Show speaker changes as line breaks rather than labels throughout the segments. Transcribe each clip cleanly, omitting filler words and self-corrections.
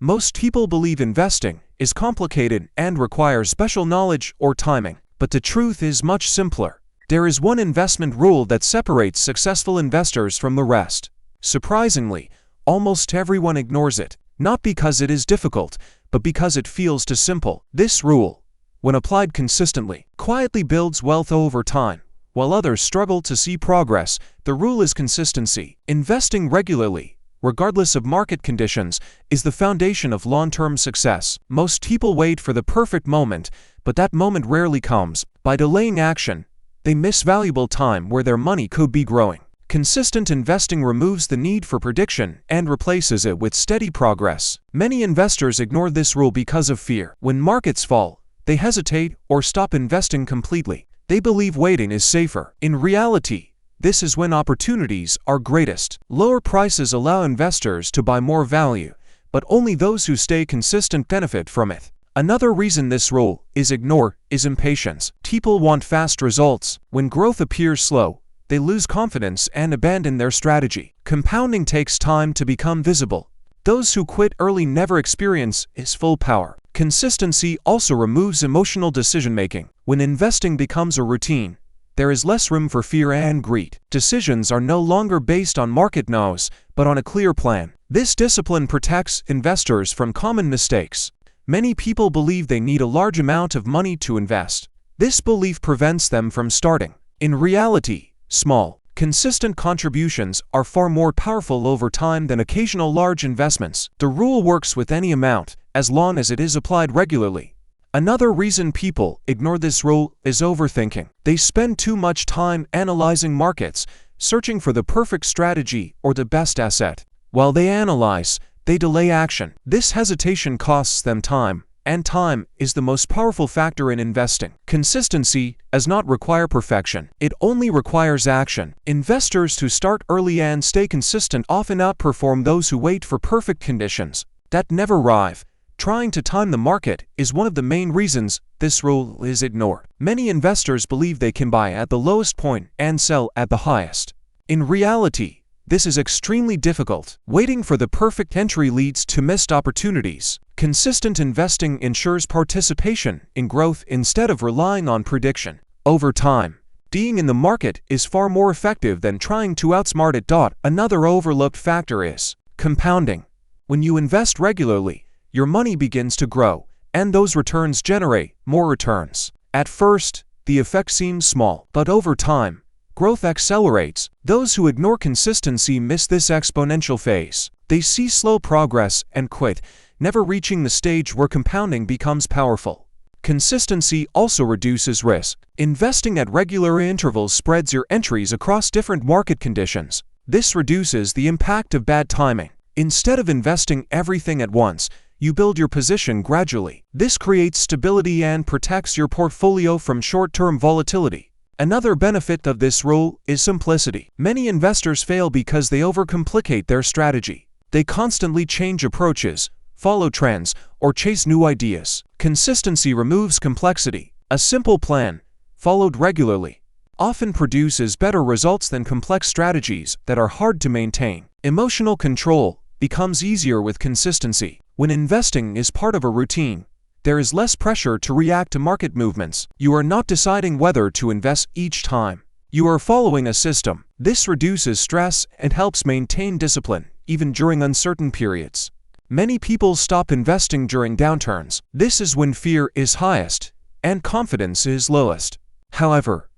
Most people believe investing is complicated and requires special knowledge or timing, but the truth is much simpler. There is one investment rule that separates successful investors from the rest. Surprisingly, almost everyone ignores it, not because it is difficult, but because it feels too simple. This rule, when applied consistently, quietly builds wealth over time. While others struggle to see progress, the rule is consistency. Investing regularly, regardless of market conditions, is the foundation of long-term success. Most people wait for the perfect moment, but that moment rarely comes. By delaying action, they miss valuable time where their money could be growing. Consistent investing removes the need for prediction and replaces it with steady progress. Many investors ignore this rule because of fear. When markets fall, they hesitate or stop investing completely. They believe waiting is safer. In reality, this is when opportunities are greatest. Lower prices allow investors to buy more value, but only those who stay consistent benefit from it. Another reason this rule is ignored is impatience. People want fast results. When growth appears slow, they lose confidence and abandon their strategy. Compounding takes time to become visible. Those who quit early never experience its full power. Consistency also removes emotional decision-making. When investing becomes a routine, there is less room for fear and greed. Decisions are no longer based on market noise, but on a clear plan. This discipline protects investors from common mistakes. Many people believe they need a large amount of money to invest. This belief prevents them from starting. In reality, small, consistent contributions are far more powerful over time than occasional large investments. The rule works with any amount, as long as it is applied regularly. Another reason people ignore this rule is overthinking. They spend too much time analyzing markets, searching for the perfect strategy or the best asset. While they analyze, they delay action. This hesitation costs them time, and time is the most powerful factor in investing. Consistency does not require perfection. It only requires action. Investors who start early and stay consistent often outperform those who wait for perfect conditions that never arrive. Trying to time the market is one of the main reasons this rule is ignored. Many investors believe they can buy at the lowest point and sell at the highest. In reality, this is extremely difficult. Waiting for the perfect entry leads to missed opportunities. Consistent investing ensures participation in growth instead of relying on prediction. Over time, being in the market is far more effective than trying to outsmart it. Another overlooked factor is compounding. When you invest regularly, your money begins to grow, and those returns generate more returns. At first, the effect seems small, but over time, growth accelerates. Those who ignore consistency miss this exponential phase. They see slow progress and quit, never reaching the stage where compounding becomes powerful. Consistency also reduces risk. Investing at regular intervals spreads your entries across different market conditions. This reduces the impact of bad timing. Instead of investing everything at once, you build your position gradually. This creates stability and protects your portfolio from short-term volatility. Another benefit of this rule is simplicity. Many investors fail because they overcomplicate their strategy. They constantly change approaches, follow trends, or chase new ideas. Consistency removes complexity. A simple plan, followed regularly, often produces better results than complex strategies that are hard to maintain. Emotional control becomes easier with consistency. When investing is part of a routine, there is less pressure to react to market movements. You are not deciding whether to invest each time. You are following a system. This reduces stress and helps maintain discipline, even during uncertain periods. Many people stop investing during downturns. This is when fear is highest and confidence is lowest. However,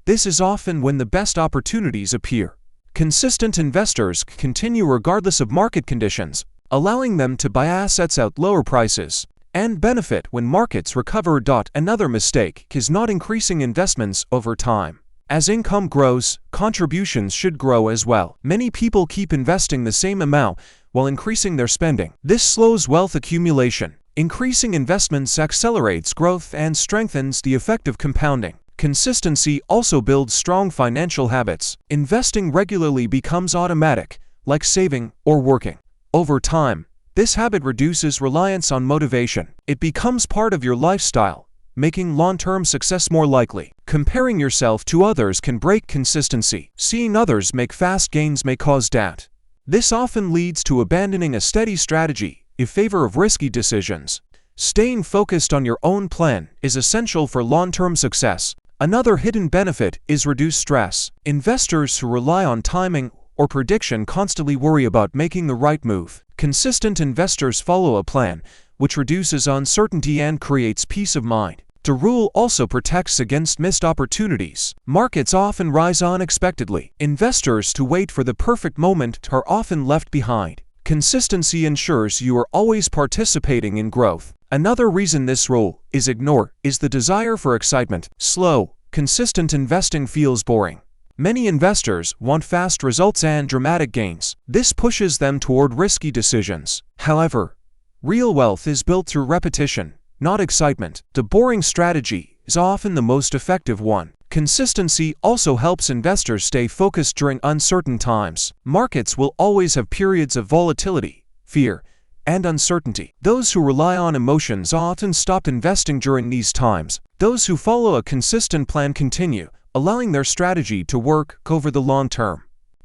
this is often when the best opportunities appear. Consistent investors continue regardless of market conditions, allowing them to buy assets at lower prices and benefit when markets recover. Another mistake is not increasing investments over time. As income grows, contributions should grow as well. Many people keep investing the same amount while increasing their spending. This slows wealth accumulation. Increasing investments accelerates growth and strengthens the effect of compounding. Consistency also builds strong financial habits. Investing regularly becomes automatic, like saving or working. Over time, this habit reduces reliance on motivation. It becomes part of your lifestyle, making long-term success more likely. Comparing yourself to others can break consistency. Seeing others make fast gains may cause doubt. This often leads to abandoning a steady strategy in favor of risky decisions. Staying focused on your own plan is essential for long-term success. Another hidden benefit is reduced stress. Investors who rely on timing or prediction constantly worry about making the right move. Consistent investors follow a plan, which reduces uncertainty and creates peace of mind. The rule also protects against missed opportunities. Markets often rise unexpectedly. Investors who wait for the perfect moment are often left behind. Consistency ensures you are always participating in growth. Another reason this rule is ignored is the desire for excitement. Slow, consistent investing feels boring. Many investors want fast results and dramatic gains. This pushes them toward risky decisions. However, real wealth is built through repetition, not excitement. The boring strategy is often the most effective one. Consistency also helps investors stay focused during uncertain times. Markets will always have periods of volatility, fear, and uncertainty. Those who rely on emotions often stop investing during these times. Those who follow a consistent plan continue, allowing their strategy to work over the long term.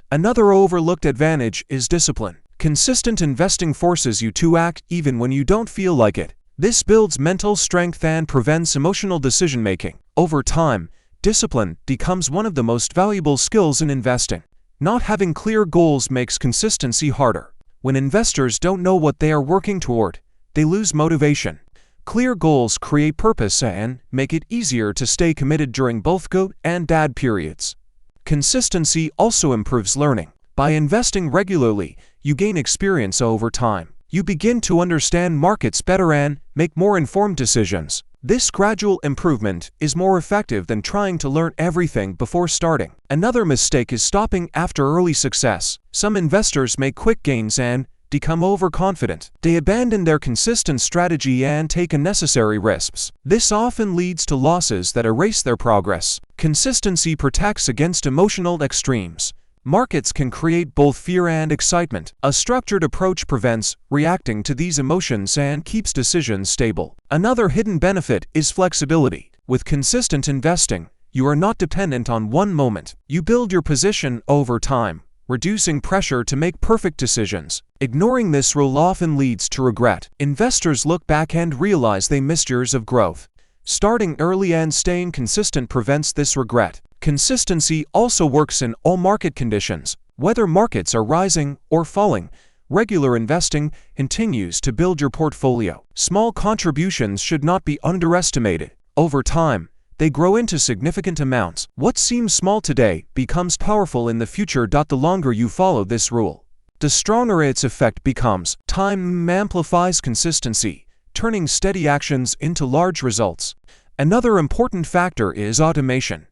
Another overlooked advantage is discipline. Consistent investing forces you to act even when you don't feel like it. This builds mental strength and prevents emotional decision-making. Over time, discipline becomes one of the most valuable skills in investing. Not having clear goals makes consistency harder. When investors don't know what they are working toward, they lose motivation. Clear goals create purpose and make it easier to stay committed during both good and bad periods. Consistency also improves learning. By investing regularly, you gain experience over time. You begin to understand markets better and make more informed decisions. This gradual improvement is more effective than trying to learn everything before starting. Another mistake is stopping after early success. Some investors make quick gains and become overconfident. They abandon their consistent strategy and take unnecessary risks. This often leads to losses that erase their progress. Consistency protects against emotional extremes. Markets can create both fear and excitement. A structured approach prevents reacting to these emotions and keeps decisions stable. Another hidden benefit is flexibility. With consistent investing, you are not dependent on one moment. You build your position over time, reducing pressure to make perfect decisions. Ignoring this rule often leads to regret. Investors look back and realize they missed years of growth. Starting early and staying consistent prevents this regret. Consistency also works in all market conditions. Whether markets are rising or falling, regular investing continues to build your portfolio. Small contributions should not be underestimated. Over time, they grow into significant amounts. What seems small today becomes powerful in the future. The longer you follow this rule, the stronger its effect becomes. Time amplifies consistency, turning steady actions into large results. Another important factor is automation.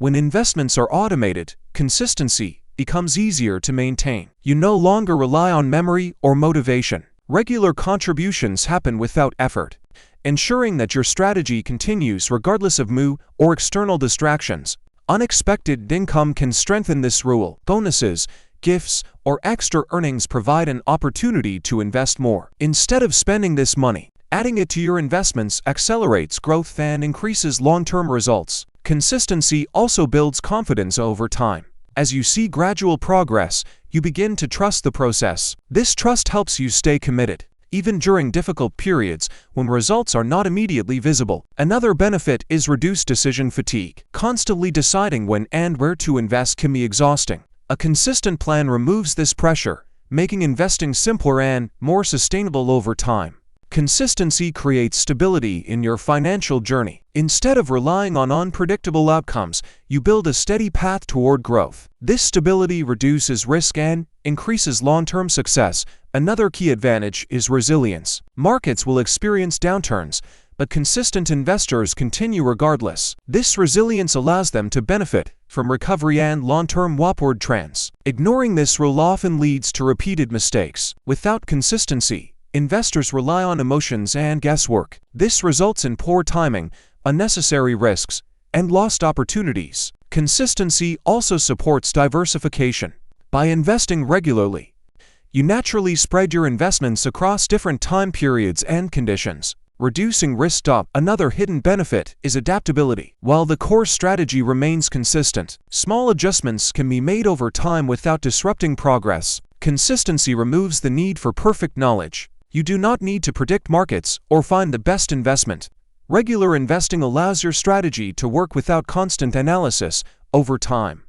When investments are automated, consistency becomes easier to maintain. You no longer rely on memory or motivation. Regular contributions happen without effort, ensuring that your strategy continues regardless of mood or external distractions. Unexpected income can strengthen this rule. Bonuses, gifts, or extra earnings provide an opportunity to invest more. Instead of spending this money, adding it to your investments accelerates growth and increases long-term results. Consistency also builds confidence over time. As you see gradual progress, you begin to trust the process. This trust helps you stay committed, even during difficult periods when results are not immediately visible. Another benefit is reduced decision fatigue. Constantly deciding when and where to invest can be exhausting. A consistent plan removes this pressure, making investing simpler and more sustainable over time. Consistency creates stability in your financial journey. Instead of relying on unpredictable outcomes, you build a steady path toward growth. This stability reduces risk and increases long-term success. Another key advantage is resilience. Markets will experience downturns, but consistent investors continue regardless. This resilience allows them to benefit from recovery and long-term upward trends. Ignoring this rule often leads to repeated mistakes. Without consistency, investors rely on emotions and guesswork. This results in poor timing, unnecessary risks, and lost opportunities. Consistency also supports diversification. By investing regularly, you naturally spread your investments across different time periods and conditions, reducing risk. Another hidden benefit is adaptability. While the core strategy remains consistent, small adjustments can be made over time without disrupting progress. Consistency removes the need for perfect knowledge. You do not need to predict markets or find the best investment. Regular investing allows your strategy to work without constant analysis over time.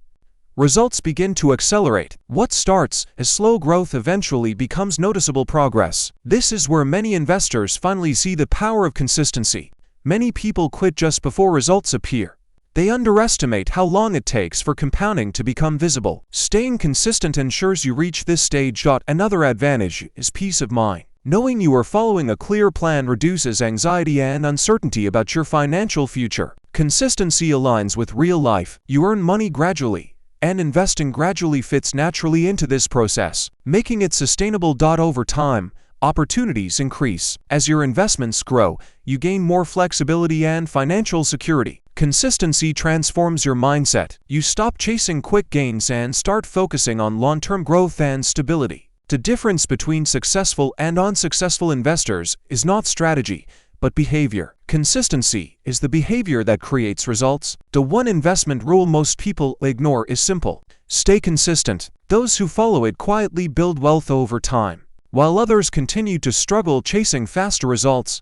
Results begin to accelerate. What starts as slow growth eventually becomes noticeable progress. This is where many investors finally see the power of consistency. Many people quit just before results appear. They underestimate how long it takes for compounding to become visible. Staying consistent ensures you reach this stage. Another advantage is peace of mind. Knowing you are following a clear plan reduces anxiety and uncertainty about your financial future. Consistency aligns with real life. You earn money gradually, and investing gradually fits naturally into this process, making it sustainable. Over time, opportunities increase. As your investments grow, you gain more flexibility and financial security. Consistency transforms your mindset. You stop chasing quick gains and start focusing on long-term growth and stability. The difference between successful and unsuccessful investors is not strategy, but behavior. Consistency is the behavior that creates results. The one investment rule most people ignore is simple: stay consistent. Those who follow it quietly build wealth over time, while others continue to struggle chasing faster results.